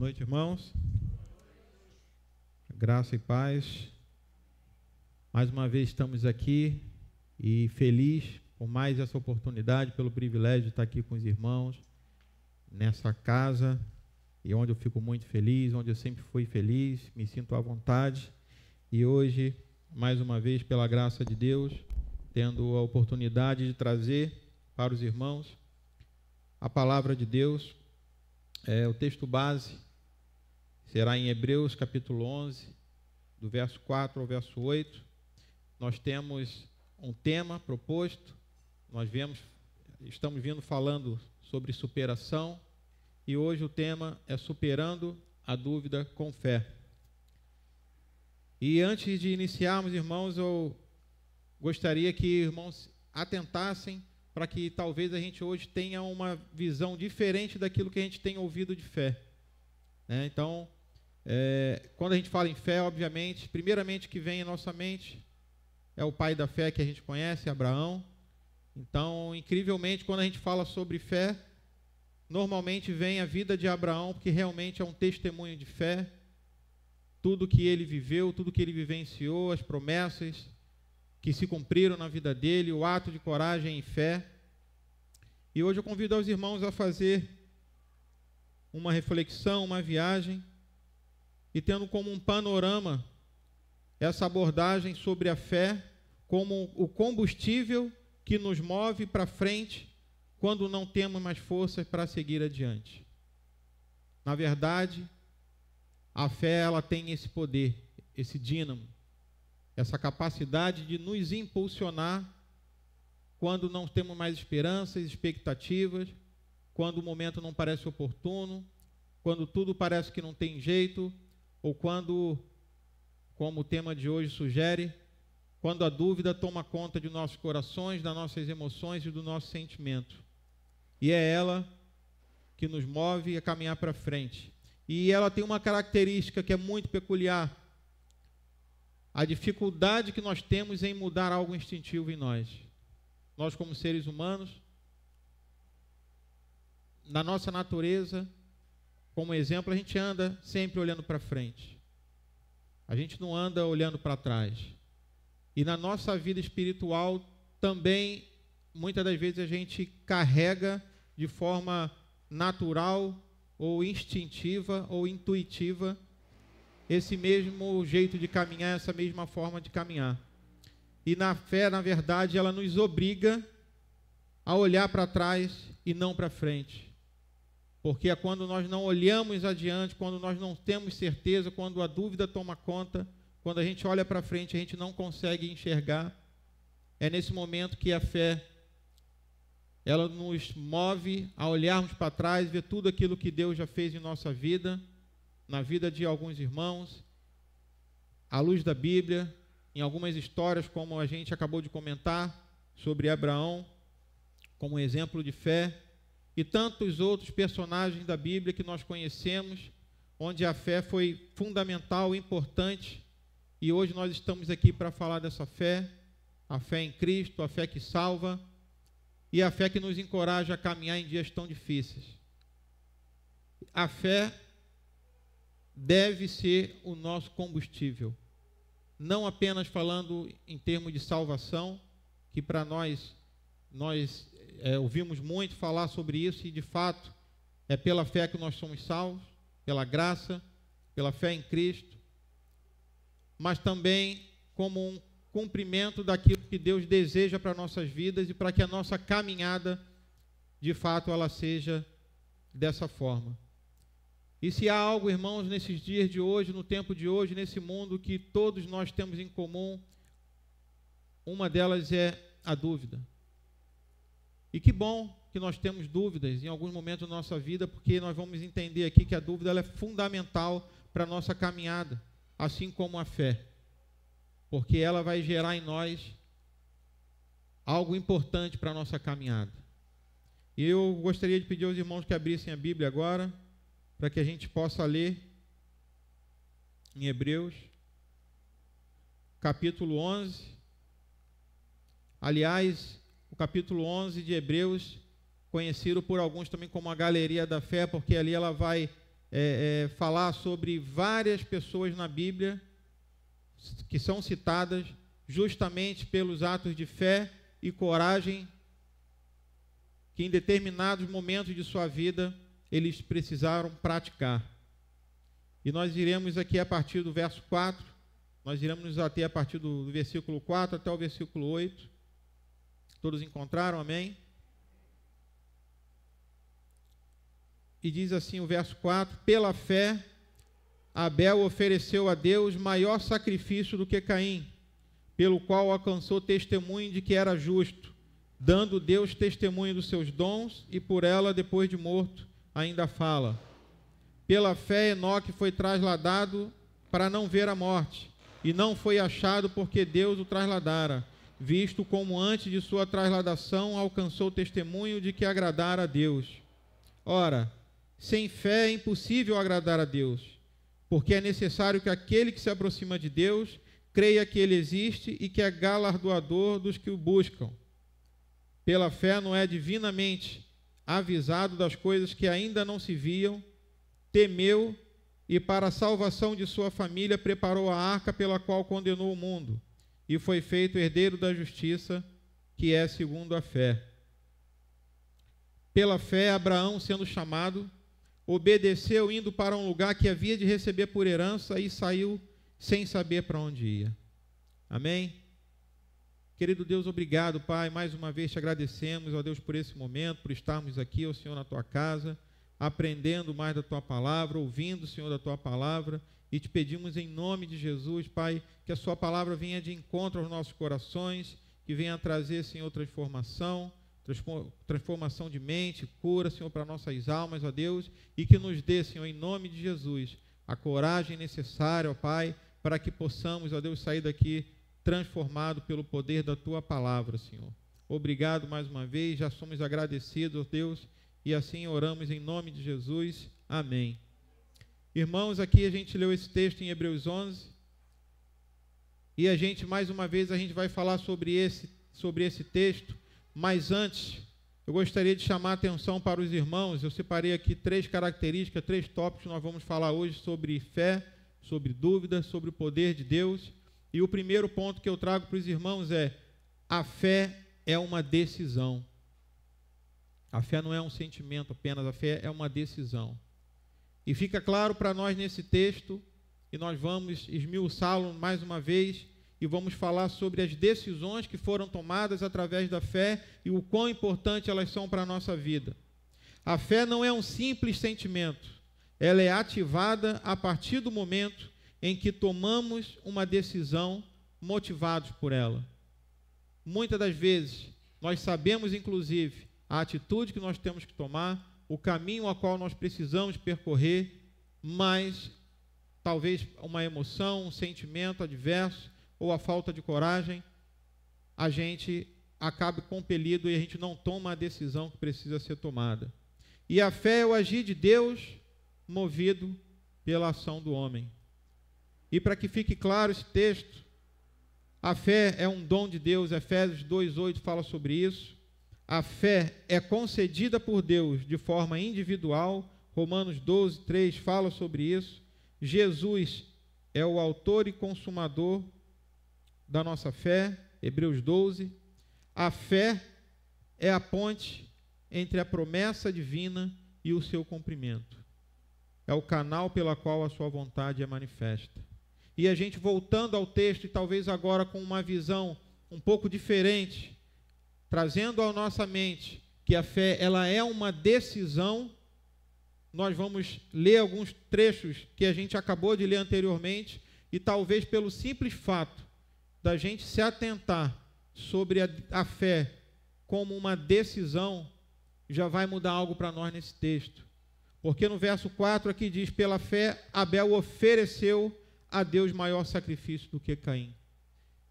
noite, irmãos. Graça e paz. Mais uma vez estamos aqui e feliz por mais essa oportunidade, pelo privilégio de estar aqui com os irmãos nessa casa, e onde eu fico muito feliz, onde eu sempre fui feliz, me sinto à vontade. E hoje, mais uma vez, pela graça de Deus, tendo a oportunidade de trazer para os irmãos a palavra de Deus. O texto base será em Hebreus capítulo 11, do verso 4 ao verso 8. Nós temos um tema proposto, estamos vindo falando sobre superação, e hoje o tema é superando a dúvida com fé. E antes de iniciarmos, irmãos, eu gostaria que irmãos atentassem para que talvez a gente hoje tenha uma visão diferente daquilo que a gente tem ouvido de fé. Então, quando a gente fala em fé, obviamente, primeiramente que vem em nossa mente é o pai da fé que a gente conhece, Abraão. Então, incrivelmente, quando a gente fala sobre fé, normalmente vem a vida de Abraão, porque realmente é um testemunho de fé. Tudo que ele viveu, tudo que ele vivenciou, as promessas que se cumpriram na vida dele, o ato de coragem e fé. E hoje eu convido aos irmãos a fazer uma reflexão, uma viagem, e tendo como um panorama essa abordagem sobre a fé como o combustível que nos move para frente quando não temos mais forças para seguir adiante. Na verdade, a fé ela tem esse poder, esse dínamo, essa capacidade de nos impulsionar quando não temos mais esperanças, expectativas, quando o momento não parece oportuno, quando tudo parece que não tem jeito, ou quando, como o tema de hoje sugere, quando a dúvida toma conta de nossos corações, das nossas emoções e do nosso sentimento. E é ela que nos move a caminhar para frente. E ela tem uma característica que é muito peculiar: a dificuldade que nós temos em mudar algo instintivo em nós. Nós, como seres humanos, na nossa natureza, como exemplo, a gente anda sempre olhando para frente. A gente não anda olhando para trás. E na nossa vida espiritual também, muitas das vezes a gente carrega de forma natural ou instintiva ou intuitiva esse mesmo jeito de caminhar, essa mesma forma de caminhar. E na fé, na verdade, ela nos obriga a olhar para trás e não para frente. Porque é quando nós não olhamos adiante, quando nós não temos certeza, quando a dúvida toma conta, quando a gente olha para frente, a gente não consegue enxergar. É nesse momento que a fé ela nos move a olharmos para trás, ver tudo aquilo que Deus já fez em nossa vida, na vida de alguns irmãos, à luz da Bíblia, em algumas histórias, como a gente acabou de comentar, sobre Abraão, como exemplo de fé, e tantos outros personagens da Bíblia que nós conhecemos, onde a fé foi fundamental, importante, e hoje nós estamos aqui para falar dessa fé, a fé em Cristo, a fé que salva, e a fé que nos encoraja a caminhar em dias tão difíceis. A fé deve ser o nosso combustível, não apenas falando em termos de salvação, que para nós ouvimos muito falar sobre isso, e de fato é pela fé que nós somos salvos, pela graça, pela fé em Cristo, mas também como um cumprimento daquilo que Deus deseja para nossas vidas e para que a nossa caminhada, de fato, ela seja dessa forma. E se há algo, irmãos, nesses dias de hoje, no tempo de hoje, nesse mundo, que todos nós temos em comum, uma delas é a dúvida. E que bom que nós temos dúvidas em alguns momentos da nossa vida, porque nós vamos entender aqui que a dúvida ela é fundamental para a nossa caminhada, assim como a fé. Porque ela vai gerar em nós algo importante para a nossa caminhada. E eu gostaria de pedir aos irmãos que abrissem a Bíblia agora, para que a gente possa ler em Hebreus, capítulo 11. Aliás, o capítulo 11 de Hebreus, conhecido por alguns também como a galeria da fé, porque ali ela vai falar sobre várias pessoas na Bíblia que são citadas justamente pelos atos de fé e coragem que em determinados momentos de sua vida eles precisaram praticar. E nós iremos aqui a partir do verso 4, nós iremos nos ater a partir do versículo 4 até o versículo 8. Todos encontraram? Amém? E diz assim o verso 4: pela fé, Abel ofereceu a Deus maior sacrifício do que Caim, pelo qual alcançou testemunho de que era justo, dando Deus testemunho dos seus dons, e por ela, depois de morto, ainda fala. Pela fé, Enoque foi trasladado para não ver a morte, e não foi achado porque Deus o trasladara, visto como antes de sua trasladação alcançou testemunho de que agradara a Deus. Ora, sem fé é impossível agradar a Deus, porque é necessário que aquele que se aproxima de Deus creia que Ele existe e que é galardoador dos que o buscam. Pela fé, Noé, divinamente avisado das coisas que ainda não se viam, temeu e para a salvação de sua família preparou a arca pela qual condenou o mundo, e foi feito herdeiro da justiça, que é segundo a fé. Pela fé, Abraão, sendo chamado, obedeceu indo para um lugar que havia de receber por herança e saiu sem saber para onde ia. Amém? Querido Deus, obrigado, Pai, mais uma vez te agradecemos, ó Deus, por esse momento, por estarmos aqui, ó Senhor, na tua casa, aprendendo mais da tua palavra, ouvindo, Senhor, da tua palavra, e te pedimos em nome de Jesus, Pai, que a sua palavra venha de encontro aos nossos corações, que venha trazer, Senhor, transformação de mente, cura, Senhor, para nossas almas, ó Deus, e que nos dê, Senhor, em nome de Jesus, a coragem necessária, ó Pai, para que possamos, ó Deus, sair daqui transformado pelo poder da tua palavra, Senhor. Obrigado mais uma vez, já somos agradecidos, ó Deus, e assim oramos em nome de Jesus. Amém. Irmãos, aqui a gente leu esse texto em Hebreus 11, e a gente, mais uma vez, a gente vai falar sobre esse texto, mas antes, eu gostaria de chamar a atenção para os irmãos. Eu separei aqui 3 características, 3 tópicos, nós vamos falar hoje sobre fé, sobre dúvida, sobre o poder de Deus, e o primeiro ponto que eu trago para os irmãos é: a fé é uma decisão. A fé não é um sentimento apenas, a fé é uma decisão. E fica claro para nós nesse texto, e nós vamos esmiuçá-lo mais uma vez, e vamos falar sobre as decisões que foram tomadas através da fé e o quão importante elas são para a nossa vida. A fé não é um simples sentimento, ela é ativada a partir do momento em que tomamos uma decisão motivados por ela. Muitas das vezes, nós sabemos, inclusive, a atitude que nós temos que tomar, o caminho ao qual nós precisamos percorrer, mas talvez uma emoção, um sentimento adverso ou a falta de coragem, a gente acabe compelido e a gente não toma a decisão que precisa ser tomada. E a fé é o agir de Deus movido pela ação do homem. E para que fique claro esse texto, a fé é um dom de Deus, Efésios 2:8 fala sobre isso. A fé é concedida por Deus de forma individual, Romanos 12:3 fala sobre isso. Jesus é o autor e consumador da nossa fé, Hebreus 12. A fé é a ponte entre a promessa divina e o seu cumprimento. É o canal pela qual a sua vontade é manifesta. E a gente voltando ao texto, e talvez agora com uma visão um pouco diferente, trazendo à nossa mente que a fé ela é uma decisão, nós vamos ler alguns trechos que a gente acabou de ler anteriormente, e talvez pelo simples fato da gente se atentar sobre a fé como uma decisão, já vai mudar algo para nós nesse texto. Porque no verso 4 aqui diz: pela fé Abel ofereceu a Deus maior sacrifício do que Caim.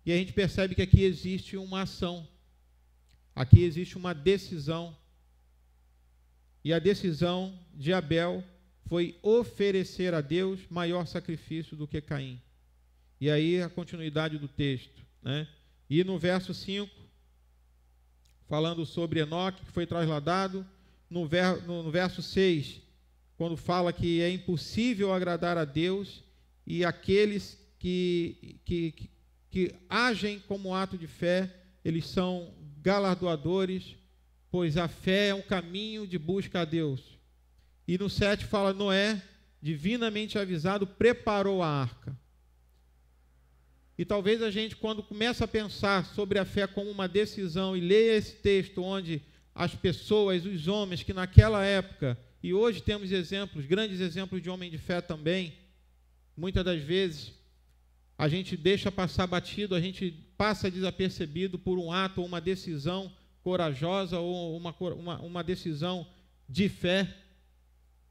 E a gente percebe que aqui existe uma ação, aqui existe uma decisão, e a decisão de Abel foi oferecer a Deus maior sacrifício do que Caim. E aí a continuidade do texto, né? E no verso 5, falando sobre Enoque, que foi trasladado, no verso 6, quando fala que é impossível agradar a Deus, e aqueles que agem como ato de fé, eles são galardoadores, pois a fé é um caminho de busca a Deus. E no 7 fala: Noé, divinamente avisado, preparou a arca. E talvez a gente, quando começa a pensar sobre a fé como uma decisão, e leia esse texto onde as pessoas, os homens que naquela época, e hoje temos exemplos, grandes exemplos de homem de fé também, muitas das vezes a gente deixa passar batido, a gente passa desapercebido por um ato ou uma decisão corajosa ou uma decisão de fé.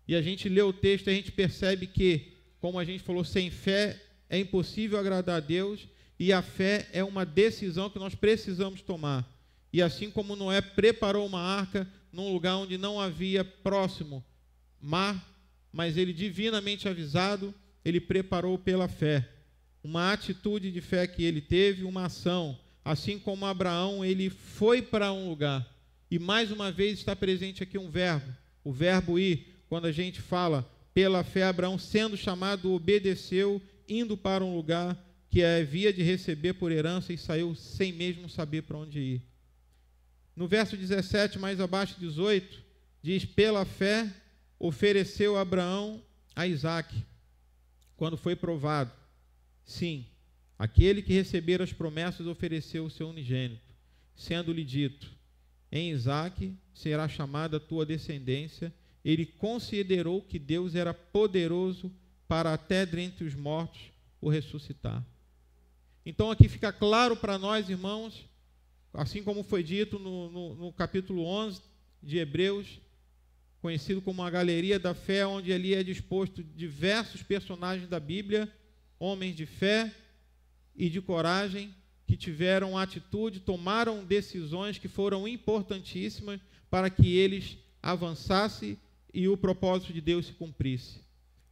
E a gente lê o texto e a gente percebe que, como a gente falou, sem fé é impossível agradar a Deus, e a fé é uma decisão que nós precisamos tomar. E assim como Noé preparou uma arca num lugar onde não havia próximo mar, mas ele, divinamente avisado, ele preparou pela fé. Uma atitude de fé que ele teve, uma ação. Assim como Abraão, ele foi para um lugar. E mais uma vez está presente aqui um verbo, o verbo ir. Quando a gente fala, pela fé, Abraão, sendo chamado, obedeceu, indo para um lugar que havia de receber por herança, e saiu sem mesmo saber para onde ir. No verso 17, mais abaixo, 18, diz: pela fé ofereceu Abraão a Isaque, quando foi provado. Sim, aquele que recebera as promessas ofereceu o seu unigênito, sendo-lhe dito: em Isaque será chamada a tua descendência. Ele considerou que Deus era poderoso para até dentre os mortos o ressuscitar. Então aqui fica claro para nós, irmãos, assim como foi dito no capítulo 11 de Hebreus, conhecido como a galeria da fé, onde ali é disposto diversos personagens da Bíblia, homens de fé e de coragem, que tiveram atitude, tomaram decisões que foram importantíssimas para que eles avançassem e o propósito de Deus se cumprisse.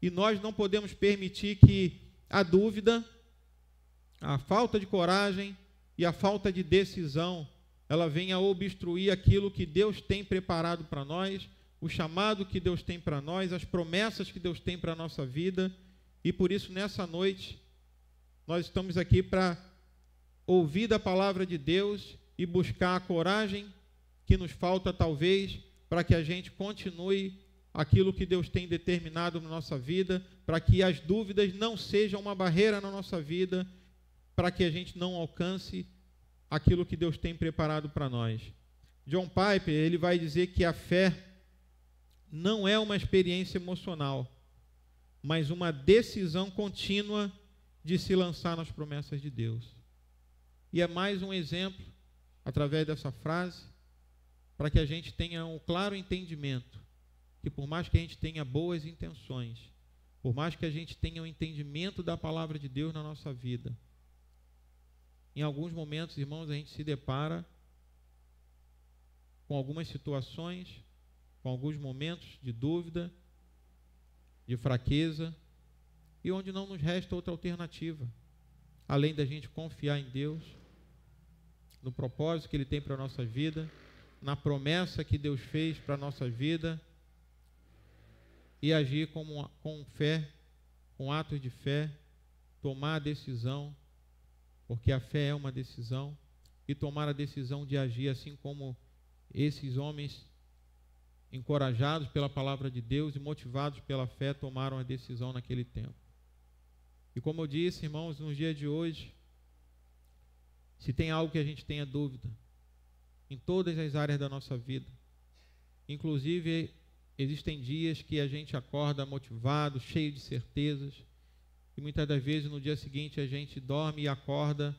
E nós não podemos permitir que a dúvida, a falta de coragem e a falta de decisão, ela venha obstruir aquilo que Deus tem preparado para nós, o chamado que Deus tem para nós, as promessas que Deus tem para a nossa vida. E por isso, nessa noite, nós estamos aqui para ouvir da palavra de Deus e buscar a coragem que nos falta, talvez, para que a gente continue aquilo que Deus tem determinado na nossa vida, para que as dúvidas não sejam uma barreira na nossa vida, para que a gente não alcance aquilo que Deus tem preparado para nós. John Piper, ele vai dizer que a fé não é uma experiência emocional, mas uma decisão contínua de se lançar nas promessas de Deus. E é mais um exemplo, através dessa frase, para que a gente tenha um claro entendimento que, por mais que a gente tenha boas intenções, por mais que a gente tenha um entendimento da palavra de Deus na nossa vida, em alguns momentos, irmãos, a gente se depara com algumas situações, com alguns momentos de dúvida, de fraqueza, e onde não nos resta outra alternativa, além da gente confiar em Deus, no propósito que Ele tem para a nossa vida, na promessa que Deus fez para a nossa vida, e agir com fé, com atos de fé, tomar a decisão, porque a fé é uma decisão, e tomar a decisão de agir assim como esses homens, encorajados pela palavra de Deus e motivados pela fé, tomaram a decisão naquele tempo. E como eu disse, irmãos, nos dias de hoje, se tem algo que a gente tenha dúvida, em todas as áreas da nossa vida, inclusive existem dias que a gente acorda motivado, cheio de certezas, e muitas das vezes no dia seguinte a gente dorme e acorda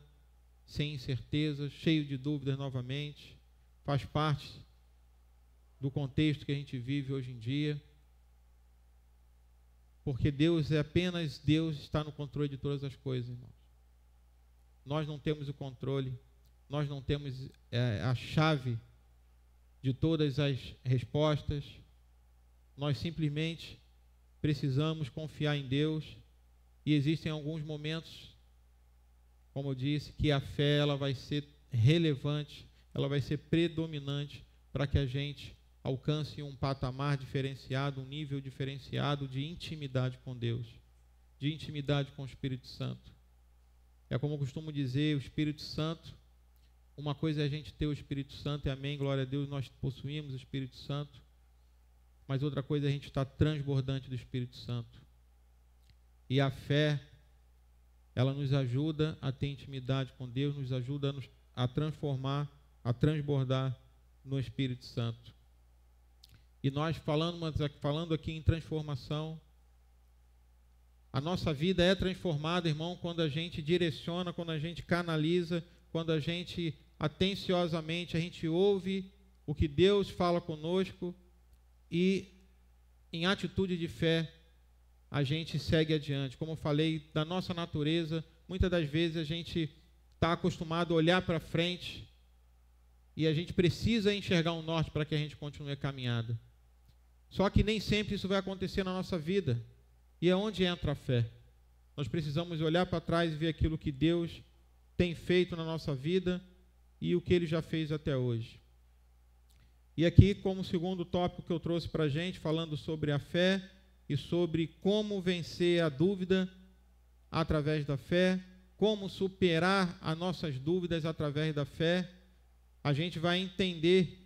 sem certezas, cheio de dúvidas novamente. Faz parte do contexto que a gente vive hoje em dia, porque Deus é apenas Deus, está no controle de todas as coisas, irmãos. Nós não temos o controle, nós não temos a chave de todas as respostas. Nós simplesmente precisamos confiar em Deus, e existem alguns momentos, como eu disse, que a fé ela vai ser relevante, ela vai ser predominante para que a gente alcance um patamar diferenciado, um nível diferenciado de intimidade com Deus, de intimidade com o Espírito Santo. É como eu costumo dizer, o Espírito Santo, uma coisa é a gente ter o Espírito Santo, e amém, glória a Deus, nós possuímos o Espírito Santo, mas outra coisa é a gente estar transbordante do Espírito Santo. E a fé, ela nos ajuda a ter intimidade com Deus, nos ajuda a transformar, a transbordar no Espírito Santo. E nós falando aqui em transformação, a nossa vida é transformada, irmão, quando a gente direciona, quando a gente canaliza, quando a gente atenciosamente, a gente ouve o que Deus fala conosco e em atitude de fé a gente segue adiante. Como eu falei, da nossa natureza, muitas das vezes a gente está acostumado a olhar para frente e a gente precisa enxergar um norte para que a gente continue a caminhada. Só que nem sempre isso vai acontecer na nossa vida. E é onde entra a fé. Nós precisamos olhar para trás e ver aquilo que Deus tem feito na nossa vida e o que Ele já fez até hoje. E aqui, como segundo tópico que eu trouxe para a gente, falando sobre a fé e sobre como vencer a dúvida através da fé, como superar as nossas dúvidas através da fé, a gente vai entender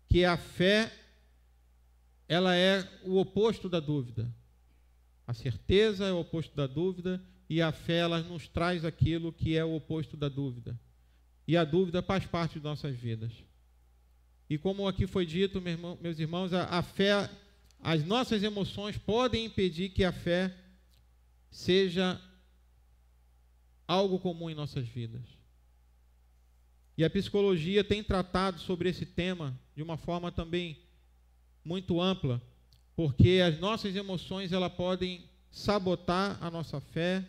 que a fé, ela é o oposto da dúvida. A certeza é o oposto da dúvida e a fé, ela nos traz aquilo que é o oposto da dúvida. E a dúvida faz parte de nossas vidas. E como aqui foi dito, meus irmãos, a fé, as nossas emoções podem impedir que a fé seja algo comum em nossas vidas. E a psicologia tem tratado sobre esse tema de uma forma também muito ampla, porque as nossas emoções, elas podem sabotar a nossa fé,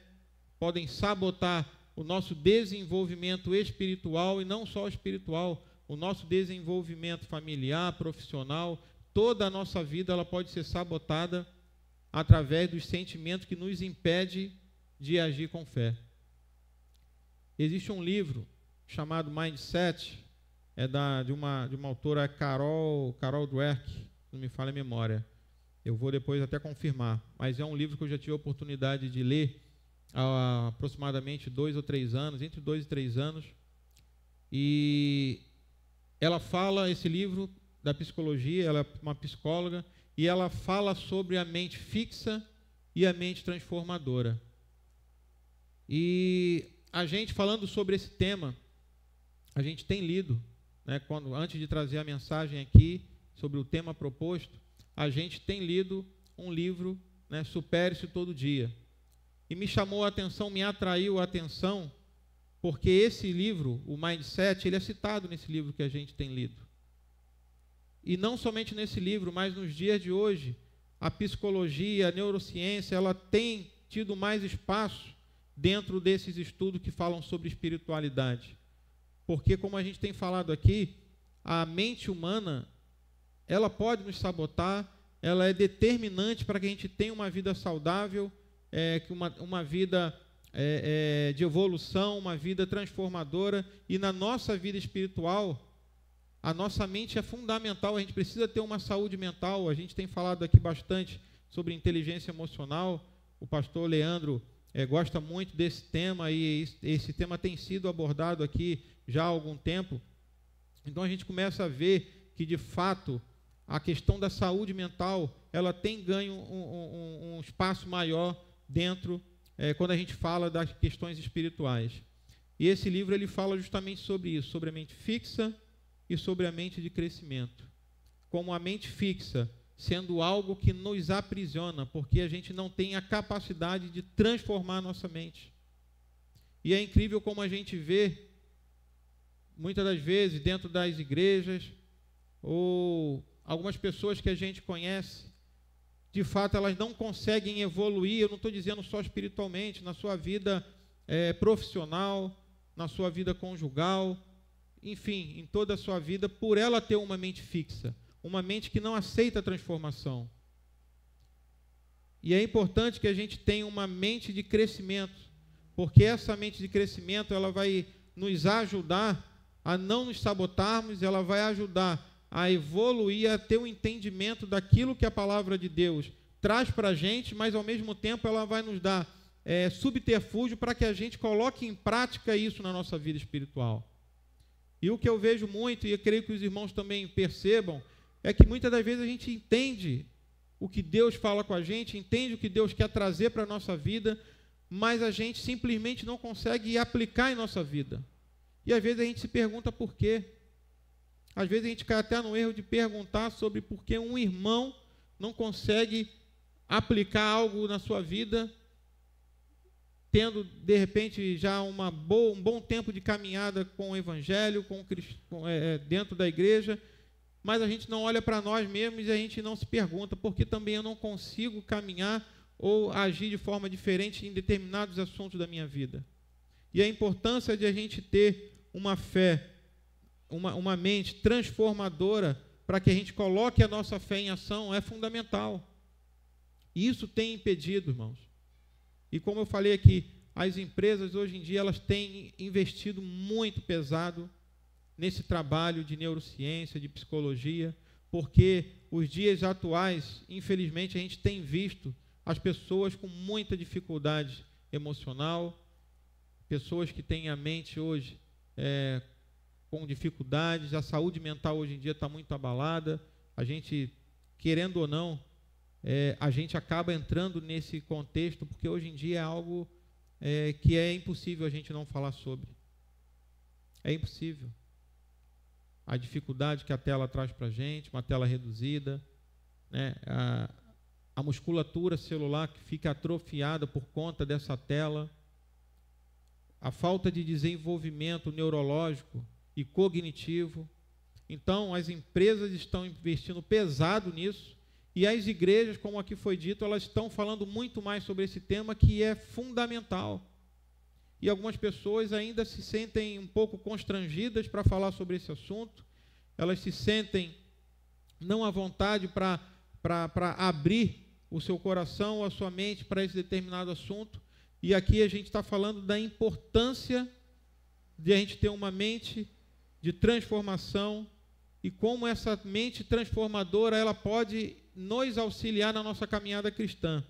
podem sabotar o nosso desenvolvimento espiritual, e não só espiritual, o nosso desenvolvimento familiar, profissional, toda a nossa vida ela pode ser sabotada através dos sentimentos que nos impedem de agir com fé. Existe um livro chamado Mindset, de uma autora, Carol Dweck, não me falha a memória. Eu vou depois até confirmar, mas é um livro que eu já tive a oportunidade de ler há aproximadamente 2 ou 3 anos, entre 2 e 3 anos, e ela fala, esse livro da psicologia, ela é uma psicóloga, e ela fala sobre a mente fixa e a mente transformadora. E a gente, falando sobre esse tema, a gente tem lido, né, antes de trazer a mensagem aqui sobre o tema proposto, a gente tem lido um livro, né, Supere-se Todo Dia. E me chamou a atenção, me atraiu a atenção, porque esse livro, o Mindset, ele é citado nesse livro que a gente tem lido. E não somente nesse livro, mas nos dias de hoje, a psicologia, a neurociência, ela tem tido mais espaço dentro desses estudos que falam sobre espiritualidade. Porque, como a gente tem falado aqui, a mente humana, ela pode nos sabotar, ela é determinante para que a gente tenha uma vida saudável, uma vida de evolução, uma vida transformadora, e na nossa vida espiritual, a nossa mente é fundamental, a gente precisa ter uma saúde mental. A gente tem falado aqui bastante sobre inteligência emocional, o pastor Leandro gosta muito desse tema, e esse tema tem sido abordado aqui já há algum tempo. Então a gente começa a ver que, de fato, a questão da saúde mental, ela tem ganho um espaço maior dentro, quando a gente fala das questões espirituais. E esse livro, ele fala justamente sobre isso, sobre a mente fixa e sobre a mente de crescimento. Como a mente fixa sendo algo que nos aprisiona, porque a gente não tem a capacidade de transformar a nossa mente. E é incrível como a gente vê, muitas das vezes, dentro das igrejas, ou algumas pessoas que a gente conhece, de fato, elas não conseguem evoluir. Eu não estou dizendo só espiritualmente, na sua vida profissional, na sua vida conjugal, enfim, em toda a sua vida, por ela ter uma mente fixa, uma mente que não aceita a transformação. E é importante que a gente tenha uma mente de crescimento, porque essa mente de crescimento, ela vai nos ajudar a não nos sabotarmos, ela vai ajudar a evoluir, a ter um entendimento daquilo que a palavra de Deus traz para a gente, mas ao mesmo tempo ela vai nos dar subterfúgio para que a gente coloque em prática isso na nossa vida espiritual. E o que eu vejo muito, e eu creio que os irmãos também percebam, é que muitas das vezes a gente entende o que Deus fala com a gente, entende o que Deus quer trazer para a nossa vida, mas a gente simplesmente não consegue aplicar em nossa vida. E às vezes a gente se pergunta por quê. Às vezes a gente cai até no erro de perguntar sobre por que um irmão não consegue aplicar algo na sua vida, tendo, de repente, já um bom tempo de caminhada com o Evangelho, dentro da igreja, mas a gente não olha para nós mesmos e a gente não se pergunta por que também eu não consigo caminhar ou agir de forma diferente em determinados assuntos da minha vida. E a importância de a gente ter uma fé, uma mente transformadora para que a gente coloque a nossa fé em ação é fundamental. E isso tem impedido, irmãos. E como eu falei aqui, as empresas hoje em dia elas têm investido muito pesado nesse trabalho de neurociência, de psicologia, porque os dias atuais, infelizmente, a gente tem visto as pessoas com muita dificuldade emocional, pessoas que têm a mente hoje com dificuldades, a saúde mental hoje em dia está muito abalada, a gente, querendo ou não, a gente acaba entrando nesse contexto, porque hoje em dia é algo que é impossível a gente não falar sobre. É impossível. A dificuldade que a tela traz para a gente, uma tela reduzida, né? A musculatura celular que fica atrofiada por conta dessa tela, a falta de desenvolvimento neurológico e cognitivo. Então, as empresas estão investindo pesado nisso, e as igrejas, como aqui foi dito, elas estão falando muito mais sobre esse tema que é fundamental. E algumas pessoas ainda se sentem um pouco constrangidas para falar sobre esse assunto, elas se sentem não à vontade para abrir o seu coração ou a sua mente para esse determinado assunto. E aqui a gente está falando da importância de a gente ter uma mente de transformação e como essa mente transformadora ela pode nos auxiliar na nossa caminhada cristã.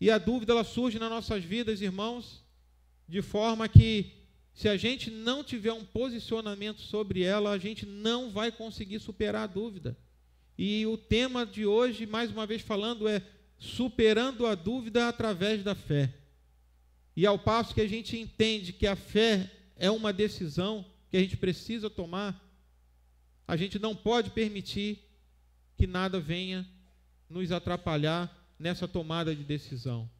E a dúvida ela surge nas nossas vidas, irmãos, de forma que se a gente não tiver um posicionamento sobre ela, a gente não vai conseguir superar a dúvida. E o tema de hoje, mais uma vez falando, é superando a dúvida através da fé. E ao passo que a gente entende que a fé é uma decisão que a gente precisa tomar, a gente não pode permitir que nada venha nos atrapalhar nessa tomada de decisão.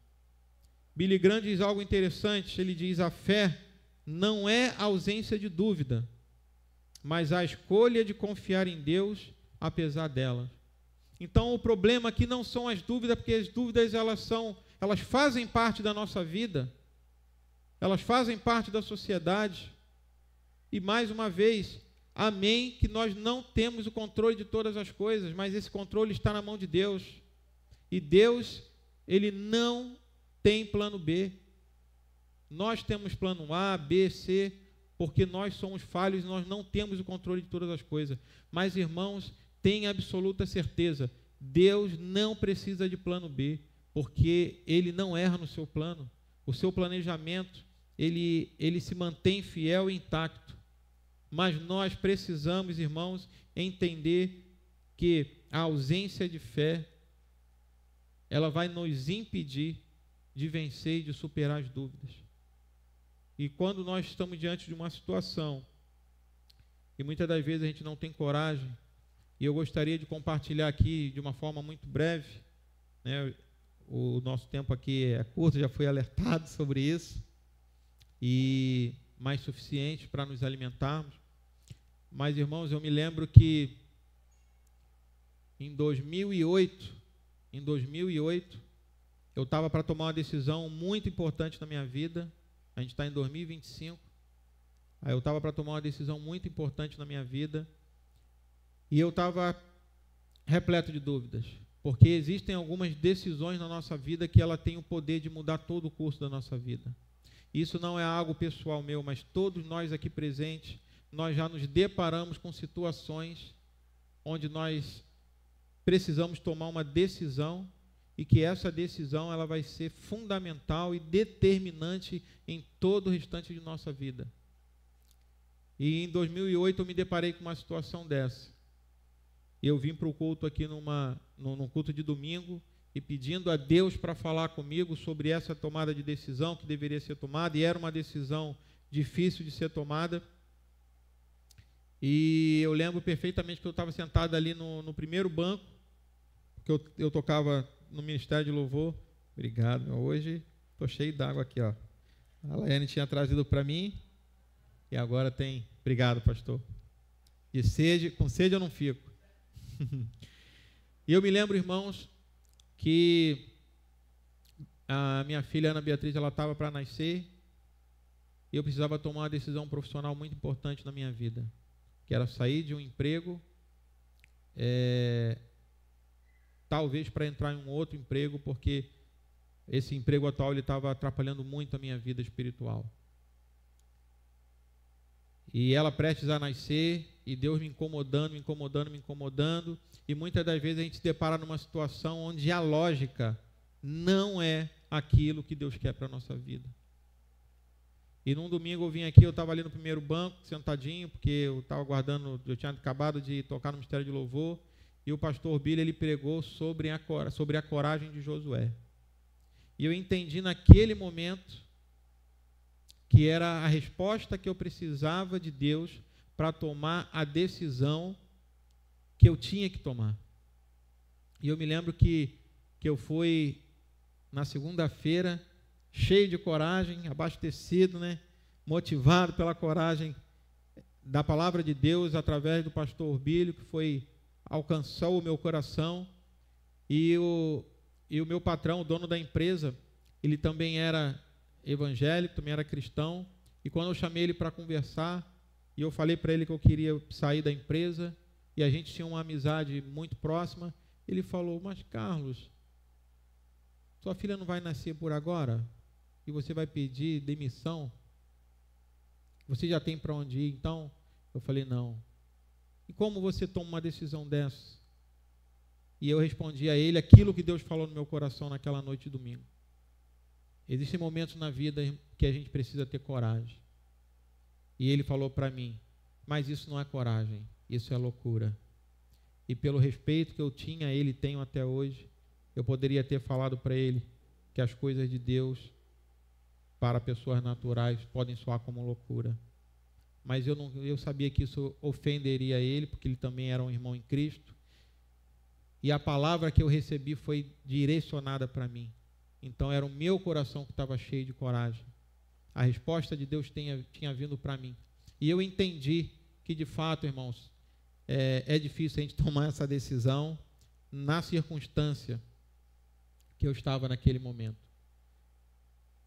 Billy Graham diz algo interessante, ele diz: a fé não é a ausência de dúvida, mas a escolha de confiar em Deus apesar dela. Então o problema aqui não são as dúvidas, porque as dúvidas elas fazem parte da nossa vida, elas fazem parte da sociedade, e mais uma vez, amém, que nós não temos o controle de todas as coisas, mas esse controle está na mão de Deus. E Deus, Ele não tem plano B. Nós temos plano A, B, C, porque nós somos falhos e nós não temos o controle de todas as coisas. Mas, irmãos, tenha absoluta certeza, Deus não precisa de plano B, porque Ele não erra no seu plano. O seu planejamento, ele se mantém fiel e intacto. Mas nós precisamos, irmãos, entender que a ausência de fé, ela vai nos impedir de vencer e de superar as dúvidas. E quando nós estamos diante de uma situação, e muitas das vezes a gente não tem coragem, e eu gostaria de compartilhar aqui de uma forma muito breve, né, o nosso tempo aqui é curto, já foi alertado sobre isso, e mais suficiente para nos alimentarmos. Mas, irmãos, eu me lembro que em 2008, eu estava para tomar uma decisão muito importante na minha vida. A gente está em 2025. Aí eu estava para tomar uma decisão muito importante na minha vida. E eu estava repleto de dúvidas. Porque existem algumas decisões na nossa vida que ela tem o poder de mudar todo o curso da nossa vida. Isso não é algo pessoal meu, mas todos nós aqui presentes, nós já nos deparamos com situações onde nós precisamos tomar uma decisão e que essa decisão ela vai ser fundamental e determinante em todo o restante de nossa vida. E em 2008 eu me deparei com uma situação dessa. Eu vim para o culto aqui num culto de domingo e pedindo a Deus para falar comigo sobre essa tomada de decisão que deveria ser tomada, e era uma decisão difícil de ser tomada. E eu lembro perfeitamente que eu estava sentado ali no primeiro banco, porque eu tocava no Ministério de Louvor. Obrigado, hoje estou cheio d'água aqui, ó. A Laiane tinha trazido para mim e agora tem. Obrigado, pastor. De sede, com sede eu não fico. E eu me lembro, irmãos, que a minha filha Ana Beatriz, ela estava para nascer e eu precisava tomar uma decisão profissional muito importante na minha vida, que era sair de um emprego, talvez para entrar em um outro emprego, porque esse emprego atual ele estava atrapalhando muito a minha vida espiritual. E ela prestes a nascer, e Deus me incomodando, e muitas das vezes a gente se depara numa situação onde a lógica não é aquilo que Deus quer para a nossa vida. E num domingo eu vim aqui, eu estava ali no primeiro banco, sentadinho, porque eu estava aguardando, eu tinha acabado de tocar no Ministério de Louvor, e o pastor Billy, ele pregou sobre a coragem de Josué. E eu entendi naquele momento que era a resposta que eu precisava de Deus para tomar a decisão que eu tinha que tomar. E eu me lembro que eu fui na segunda-feira, cheio de coragem, abastecido, motivado pela coragem da palavra de Deus através do pastor Bílio, que alcançou o meu coração. E o meu patrão, o dono da empresa, ele também era evangélico, também era cristão. E quando eu chamei ele para conversar, e eu falei para ele que eu queria sair da empresa, e a gente tinha uma amizade muito próxima, ele falou: mas Carlos, sua filha não vai nascer por agora? E você vai pedir demissão? Você já tem para onde ir? Então, eu falei: não. E como você toma uma decisão dessa? E eu respondi a ele aquilo que Deus falou no meu coração naquela noite de domingo. Existem momentos na vida que a gente precisa ter coragem. E ele falou para mim: mas isso não é coragem, isso é loucura. E pelo respeito que eu tinha a ele, tenho até hoje, eu poderia ter falado para ele que as coisas de Deus para pessoas naturais podem soar como loucura. Mas eu sabia que isso ofenderia ele, porque ele também era um irmão em Cristo. E a palavra que eu recebi foi direcionada para mim. Então era o meu coração que estava cheio de coragem. A resposta de Deus tinha vindo para mim. E eu entendi que, de fato, irmãos, é difícil a gente tomar essa decisão na circunstância que eu estava naquele momento.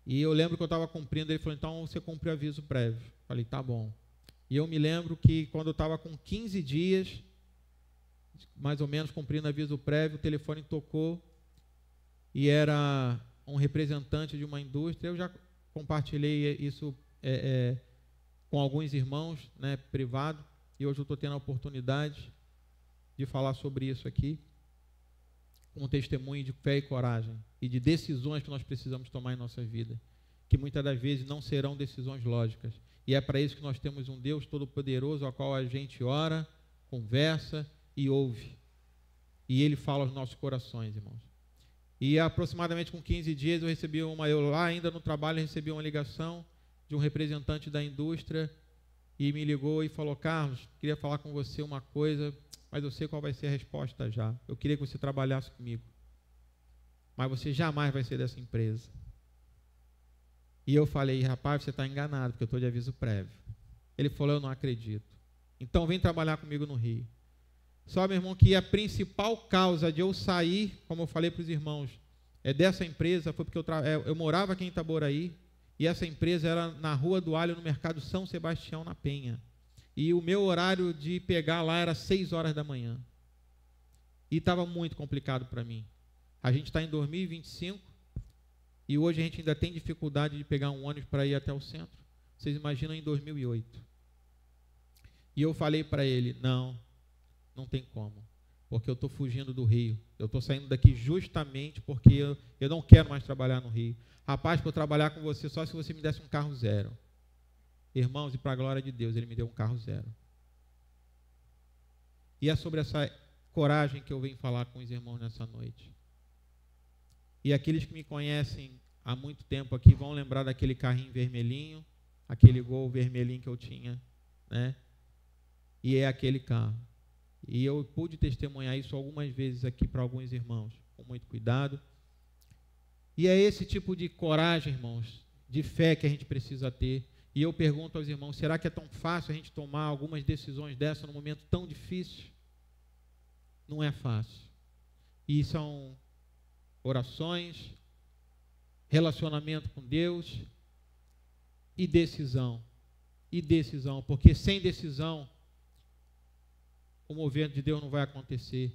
E eu lembro que eu estava cumprindo, ele falou: então você cumpriu aviso prévio. Falei: tá bom. E eu me lembro que quando eu estava com 15 dias, mais ou menos, cumprindo aviso prévio, o telefone tocou e era um representante de uma indústria. Eu já compartilhei isso com alguns irmãos, privado, e hoje eu estou tendo a oportunidade de falar sobre isso aqui, um testemunho de fé e coragem e de decisões que nós precisamos tomar em nossa vida, que muitas das vezes não serão decisões lógicas. E é para isso que nós temos um Deus Todo-Poderoso, ao qual a gente ora, conversa e ouve. E Ele fala aos nossos corações, irmãos. E aproximadamente com 15 dias eu lá ainda no trabalho, recebi uma ligação de um representante da indústria e me ligou e falou: Carlos, queria falar com você uma coisa, mas eu sei qual vai ser a resposta já. Eu queria que você trabalhasse comigo, mas você jamais vai ser dessa empresa. E eu falei: rapaz, você está enganado, porque eu estou de aviso prévio. Ele falou: eu não acredito. Então vem trabalhar comigo no Rio. Só, meu irmão, que a principal causa de eu sair, como eu falei para os irmãos, dessa empresa, foi porque eu morava aqui em Itaboraí, e essa empresa era na Rua do Alho, no Mercado São Sebastião, na Penha. E o meu horário de pegar lá era 6 horas da manhã. E estava muito complicado para mim. A gente está em 2025, e hoje a gente ainda tem dificuldade de pegar um ônibus para ir até o centro. Vocês imaginam em 2008. E eu falei para ele, não tem como, porque eu estou fugindo do Rio. Eu estou saindo daqui justamente porque eu não quero mais trabalhar no Rio. Rapaz, para eu trabalhar com você só se você me desse um carro zero. Irmãos, e para a glória de Deus, ele me deu um carro zero. E é sobre essa coragem que eu venho falar com os irmãos nessa noite. E aqueles que me conhecem há muito tempo aqui vão lembrar daquele carrinho vermelhinho, aquele Gol vermelhinho que eu tinha, né? E é aquele carro. E eu pude testemunhar isso algumas vezes aqui para alguns irmãos, com muito cuidado. E é esse tipo de coragem, irmãos, de fé que a gente precisa ter. E eu pergunto aos irmãos, será que é tão fácil a gente tomar algumas decisões dessas num momento tão difícil? Não é fácil. E são orações, relacionamento com Deus e decisão. E decisão, porque sem decisão o mover de Deus não vai acontecer.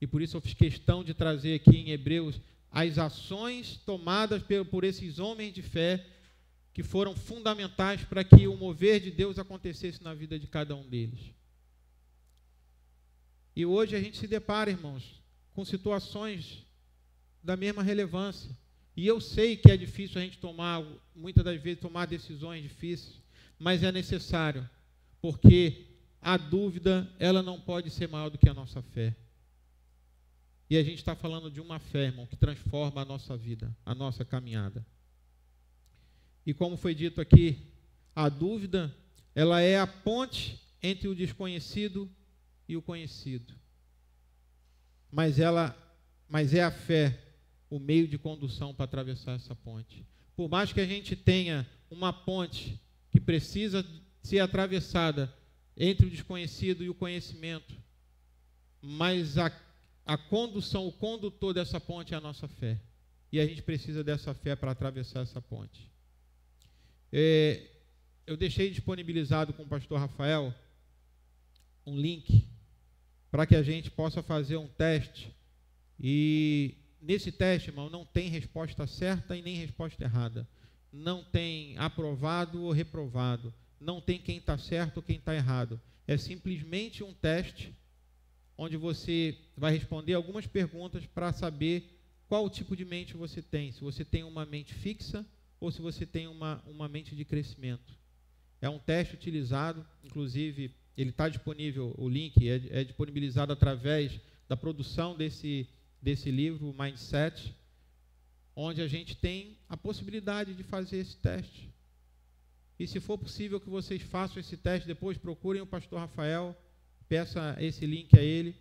E por isso eu fiz questão de trazer aqui em Hebreus as ações tomadas por esses homens de fé que foram fundamentais para que o mover de Deus acontecesse na vida de cada um deles. E hoje a gente se depara, irmãos, com situações da mesma relevância. E eu sei que é difícil a gente muitas das vezes, tomar decisões difíceis, mas é necessário, porque a dúvida, ela não pode ser maior do que a nossa fé. E a gente está falando de uma fé, irmão, que transforma a nossa vida, a nossa caminhada. E como foi dito aqui, a dúvida, ela é a ponte entre o desconhecido e o conhecido. Mas é a fé o meio de condução para atravessar essa ponte. Por mais que a gente tenha uma ponte que precisa ser atravessada entre o desconhecido e o conhecimento, mas a condução, o condutor dessa ponte é a nossa fé. E a gente precisa dessa fé para atravessar essa ponte. Eu deixei disponibilizado com o pastor Rafael um link para que a gente possa fazer um teste. E nesse teste, irmão, não tem resposta certa e nem resposta errada. Não tem aprovado ou reprovado. Não tem quem está certo ou quem está errado. É simplesmente um teste onde você vai responder algumas perguntas para saber qual tipo de mente você tem. Se você tem uma mente fixa ou se você tem uma mente de crescimento. É um teste utilizado, inclusive, ele está disponível, o link é disponibilizado através da produção desse livro, Mindset, onde a gente tem a possibilidade de fazer esse teste. E se for possível que vocês façam esse teste, depois procurem o pastor Rafael, peça esse link a ele,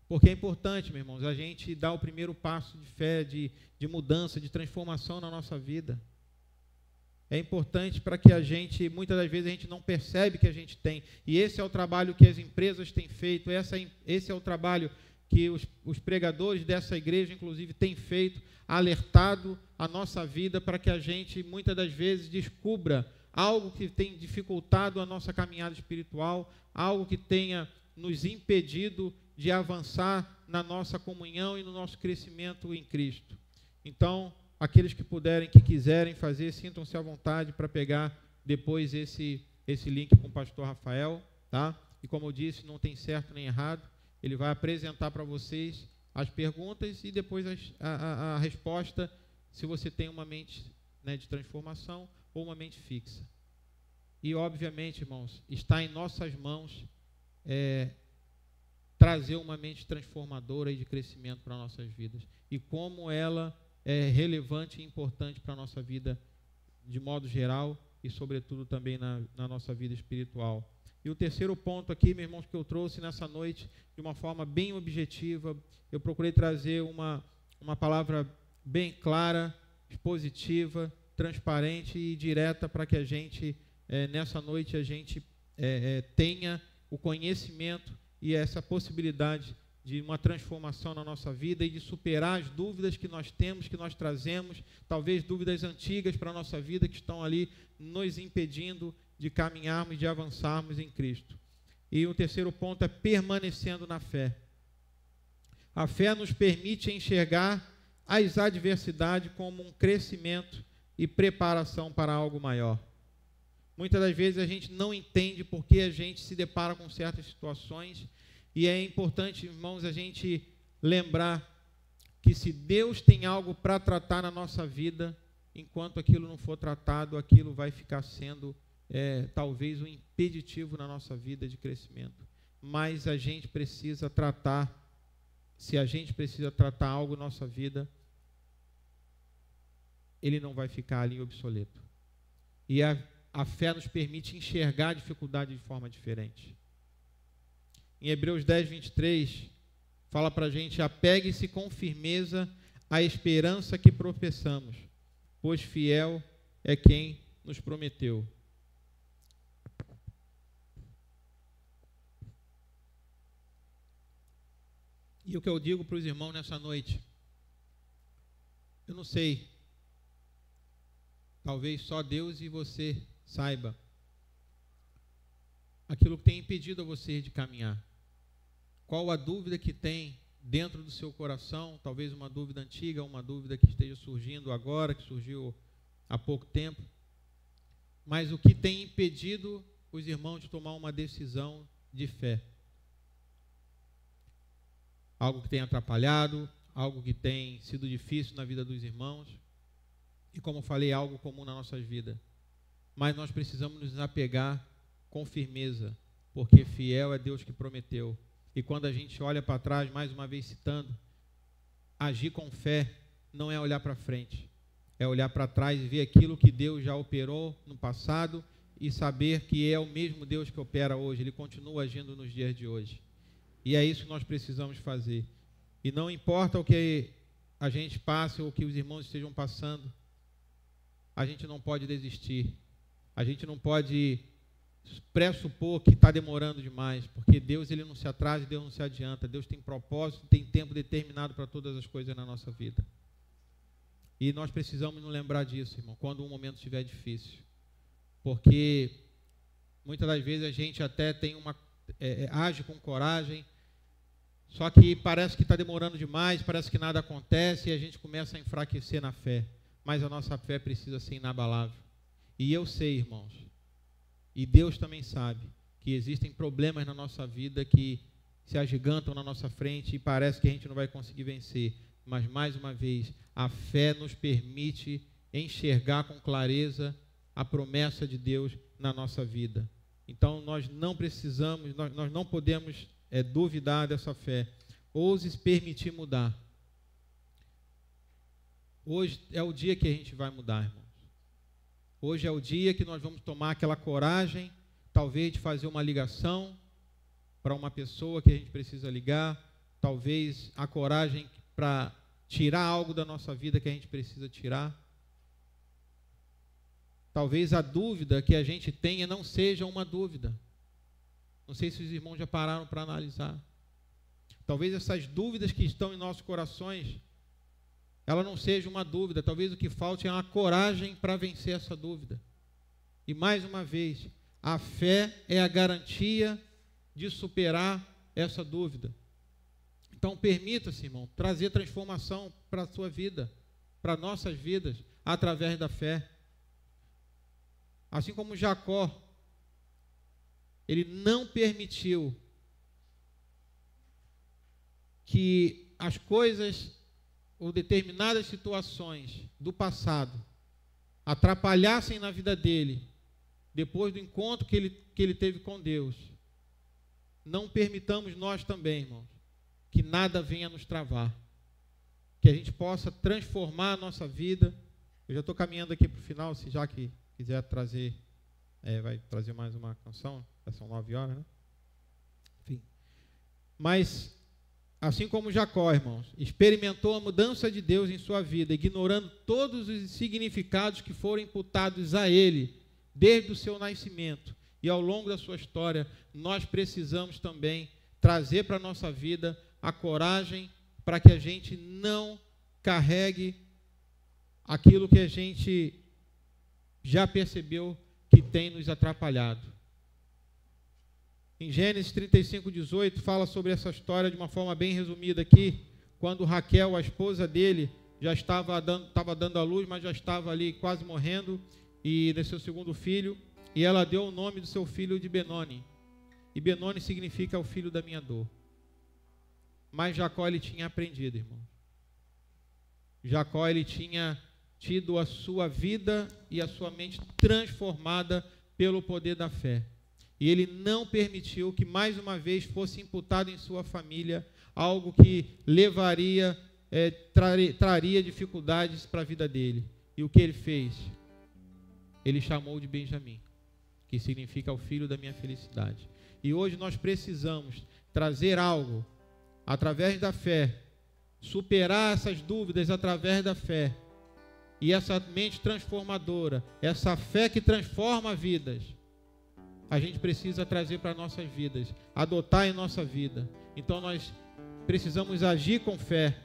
porque é importante, meus irmãos, a gente dar o primeiro passo de fé, de mudança, de transformação na nossa vida. É importante para que muitas das vezes a gente não percebe que a gente tem. E esse é o trabalho que as empresas têm feito, esse é o trabalho que os pregadores dessa igreja, inclusive, têm feito, alertado a nossa vida para que a gente, muitas das vezes, descubra algo que tem dificultado a nossa caminhada espiritual, algo que tenha nos impedido de avançar na nossa comunhão e no nosso crescimento em Cristo. Então, aqueles que puderem, que quiserem fazer, sintam-se à vontade para pegar depois esse link com o pastor Rafael, tá? E como eu disse, não tem certo nem errado. Ele vai apresentar para vocês as perguntas e depois a resposta, se você tem uma mente, né, de transformação ou uma mente fixa. E, obviamente, irmãos, está em nossas mãos trazer uma mente transformadora e de crescimento para nossas vidas. E como ela é relevante e importante para a nossa vida de modo geral e, sobretudo, também na nossa vida espiritual. E o terceiro ponto aqui, meus irmãos, que eu trouxe nessa noite, de uma forma bem objetiva, eu procurei trazer uma palavra bem clara, expositiva, transparente e direta para que a gente, nessa noite, a gente tenha o conhecimento e essa possibilidade de uma transformação na nossa vida e de superar as dúvidas que nós temos, que nós trazemos, talvez dúvidas antigas para a nossa vida que estão ali nos impedindo de caminharmos, de avançarmos em Cristo. E o terceiro ponto é permanecendo na fé. A fé nos permite enxergar as adversidades como um crescimento e preparação para algo maior. Muitas das vezes a gente não entende porque a gente se depara com certas situações, e é importante, irmãos, a gente lembrar que se Deus tem algo para tratar na nossa vida, enquanto aquilo não for tratado, aquilo vai ficar sendo talvez um impeditivo na nossa vida de crescimento. Mas a gente precisa tratar, se a gente precisa tratar algo na nossa vida, ele não vai ficar ali obsoleto. E a fé nos permite enxergar a dificuldade de forma diferente. Em Hebreus 10, 23, fala para a gente: apegue-se com firmeza à esperança que professamos, pois fiel é quem nos prometeu. E o que eu digo para os irmãos nessa noite, eu não sei, talvez só Deus e você saiba aquilo que tem impedido a você de caminhar. Qual a dúvida que tem dentro do seu coração, talvez uma dúvida antiga, uma dúvida que esteja surgindo agora, que surgiu há pouco tempo, mas o que tem impedido os irmãos de tomar uma decisão de fé? Algo que tem atrapalhado, algo que tem sido difícil na vida dos irmãos, e como eu falei, algo comum na nossa vida. Mas nós precisamos nos apegar com firmeza, porque fiel é Deus que prometeu. E quando a gente olha para trás, mais uma vez citando, agir com fé não é olhar para frente, é olhar para trás e ver aquilo que Deus já operou no passado e saber que é o mesmo Deus que opera hoje, Ele continua agindo nos dias de hoje. E é isso que nós precisamos fazer. E não importa o que a gente passe ou o que os irmãos estejam passando, a gente não pode desistir. A gente não pode pressupor que está demorando demais, porque Deus, Ele não se atrasa e Deus não se adianta. Deus tem propósito, tem tempo determinado para todas as coisas na nossa vida. E nós precisamos nos lembrar disso, irmão, quando um momento estiver difícil. Porque muitas das vezes a gente até tem age com coragem, só que parece que está demorando demais, parece que nada acontece e a gente começa a enfraquecer na fé. Mas a nossa fé precisa ser inabalável. E eu sei, irmãos, e Deus também sabe, que existem problemas na nossa vida que se agigantam na nossa frente e parece que a gente não vai conseguir vencer. Mas, mais uma vez, a fé nos permite enxergar com clareza a promessa de Deus na nossa vida. Então, nós não precisamos, nós não podemos duvidar dessa fé. Ouse se permitir mudar. Hoje é o dia que a gente vai mudar, irmãos. Hoje é o dia que nós vamos tomar aquela coragem, talvez de fazer uma ligação para uma pessoa que a gente precisa ligar, talvez a coragem para tirar algo da nossa vida que a gente precisa tirar. Talvez a dúvida que a gente tenha não seja uma dúvida. Não sei se os irmãos já pararam para analisar. Talvez essas dúvidas que estão em nossos corações, ela não seja uma dúvida. Talvez o que falte é uma coragem para vencer essa dúvida. E mais uma vez, a fé é a garantia de superar essa dúvida. Então, permita-se, irmão, trazer transformação para a sua vida, para nossas vidas, através da fé. Assim como Jacó, ele não permitiu que as coisas ou determinadas situações do passado atrapalhassem na vida dele, depois do encontro que ele teve com Deus. Não permitamos nós também, irmãos, que nada venha nos travar, que a gente possa transformar a nossa vida. Eu já estou caminhando aqui para o final, se já que quiser trazer, vai trazer mais uma canção, já são 9 horas, né? Enfim. Mas, assim como Jacó, irmãos, experimentou a mudança de Deus em sua vida, ignorando todos os significados que foram imputados a ele, desde o seu nascimento e ao longo da sua história, nós precisamos também trazer para a nossa vida a coragem para que a gente não carregue aquilo que a gente já percebeu que tem nos atrapalhado. Em Gênesis 35:18 fala sobre essa história de uma forma bem resumida aqui, quando Raquel, a esposa dele, já estava dando à luz, mas já estava ali quase morrendo, e nasceu o segundo filho, E ela deu o nome do seu filho de Benoni. E Benoni significa o filho da minha dor. Mas Jacó, ele tinha aprendido, irmão. Jacó, ele tinha tido a sua vida e a sua mente transformada pelo poder da fé. E ele não permitiu que mais uma vez fosse imputado em sua família algo que levaria, traria dificuldades para a vida dele. E o que ele fez? Ele chamou de Benjamim, que significa o filho da minha felicidade. E hoje nós precisamos trazer algo através da fé, superar essas dúvidas através da fé, e essa mente transformadora, essa fé que transforma vidas, a gente precisa trazer para nossas vidas, adotar em nossa vida. Então nós precisamos agir com fé,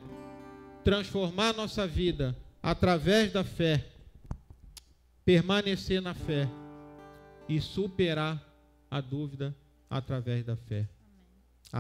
transformar nossa vida através da fé, permanecer na fé e superar a dúvida através da fé.